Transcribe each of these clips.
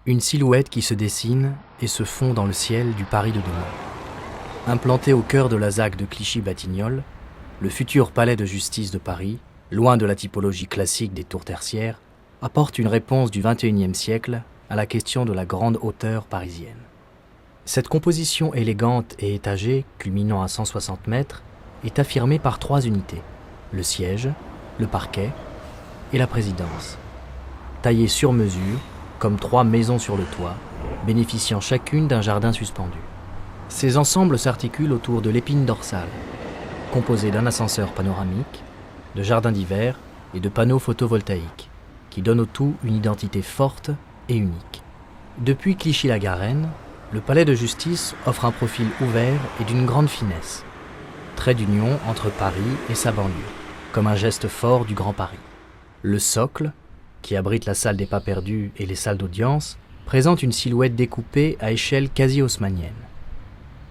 Une silhouette qui se dessine et se fond dans le ciel du Paris de demain. Implanté au cœur de la ZAC de Clichy-Batignolles, le futur palais de justice de Paris, loin de la typologie classique des tours tertiaires, apporte une réponse du XXIe siècle à la question de la grande hauteur parisienne. Cette composition élégante et étagée, culminant à 160 mètres, est affirmée par 3 unités, le siège, le parquet et la présidence, taillées sur mesure, comme 3 maisons sur le toit, bénéficiant chacune d'un jardin suspendu. Ces ensembles s'articulent autour de l'épine dorsale, composée d'un ascenseur panoramique, de jardins d'hiver et de panneaux photovoltaïques, qui donnent au tout une identité forte et unique. Depuis Clichy-la-Garenne, le palais de justice offre un profil ouvert et d'une grande finesse, trait d'union entre Paris et sa banlieue, comme un geste fort du Grand Paris. Le socle, qui abrite la salle des pas perdus et les salles d'audience, présente une silhouette découpée à échelle quasi haussmannienne.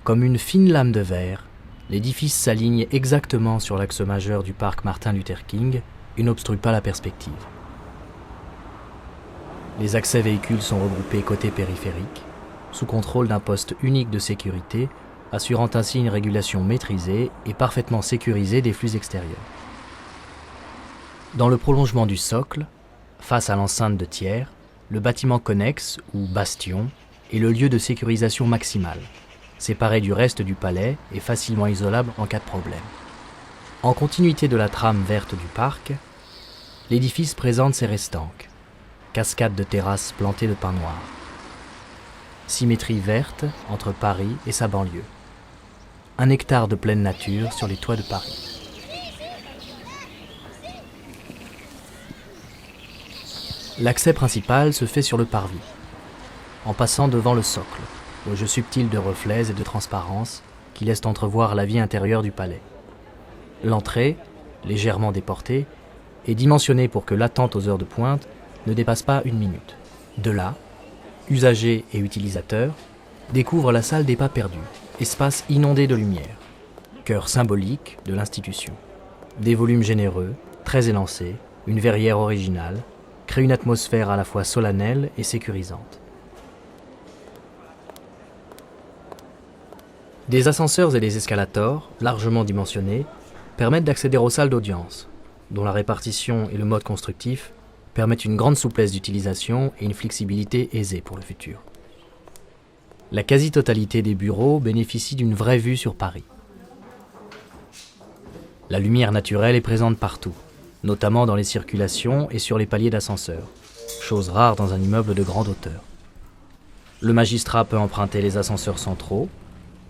Comme une fine lame de verre, l'édifice s'aligne exactement sur l'axe majeur du parc Martin Luther King et n'obstrue pas la perspective. Les accès véhicules sont regroupés côté périphérique, sous contrôle d'un poste unique de sécurité, assurant ainsi une régulation maîtrisée et parfaitement sécurisée des flux extérieurs. Dans le prolongement du socle, face à l'enceinte de tiers, le bâtiment connexe, ou bastion, est le lieu de sécurisation maximale, séparé du reste du palais et facilement isolable en cas de problème. En continuité de la trame verte du parc, l'édifice présente ses restanques, cascades de terrasses plantées de pins noirs. Symétrie verte entre Paris et sa banlieue. Un hectare de pleine nature sur les toits de Paris. L'accès principal se fait sur le parvis, en passant devant le socle, au jeu subtil de reflets et de transparence qui laissent entrevoir la vie intérieure du palais. L'entrée, légèrement déportée, est dimensionnée pour que l'attente aux heures de pointe ne dépasse pas 1 minute. De là, usagers et utilisateurs découvrent la salle des pas perdus, espace inondé de lumière, cœur symbolique de l'institution. Des volumes généreux, très élancés, une verrière originale, créent une atmosphère à la fois solennelle et sécurisante. Des ascenseurs et des escalators, largement dimensionnés, permettent d'accéder aux salles d'audience, dont la répartition et le mode constructif permettent une grande souplesse d'utilisation et une flexibilité aisée pour le futur. La quasi-totalité des bureaux bénéficie d'une vraie vue sur Paris. La lumière naturelle est présente partout, notamment dans les circulations et sur les paliers d'ascenseur, chose rare dans un immeuble de grande hauteur. Le magistrat peut emprunter les ascenseurs centraux,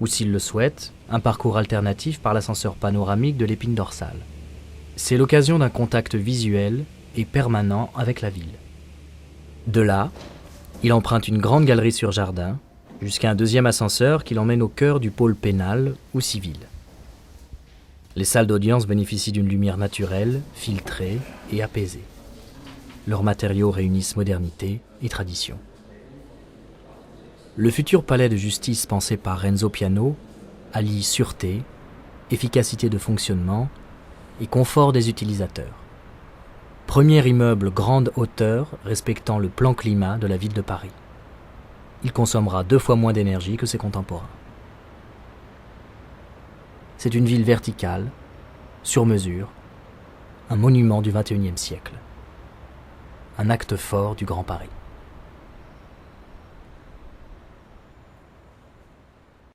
ou s'il le souhaite, un parcours alternatif par l'ascenseur panoramique de l'épine dorsale. C'est l'occasion d'un contact visuel et permanent avec la ville. De là, il emprunte une grande galerie sur jardin, jusqu'à un 2e ascenseur qui l'emmène au cœur du pôle pénal ou civil. Les salles d'audience bénéficient d'une lumière naturelle, filtrée et apaisée. Leurs matériaux réunissent modernité et tradition. Le futur palais de justice pensé par Renzo Piano allie sûreté, efficacité de fonctionnement et confort des utilisateurs. Premier immeuble grande hauteur respectant le plan climat de la ville de Paris. Il consommera 2 fois moins d'énergie que ses contemporains. C'est une ville verticale, sur mesure, un monument du XXIe siècle. Un acte fort du Grand Paris.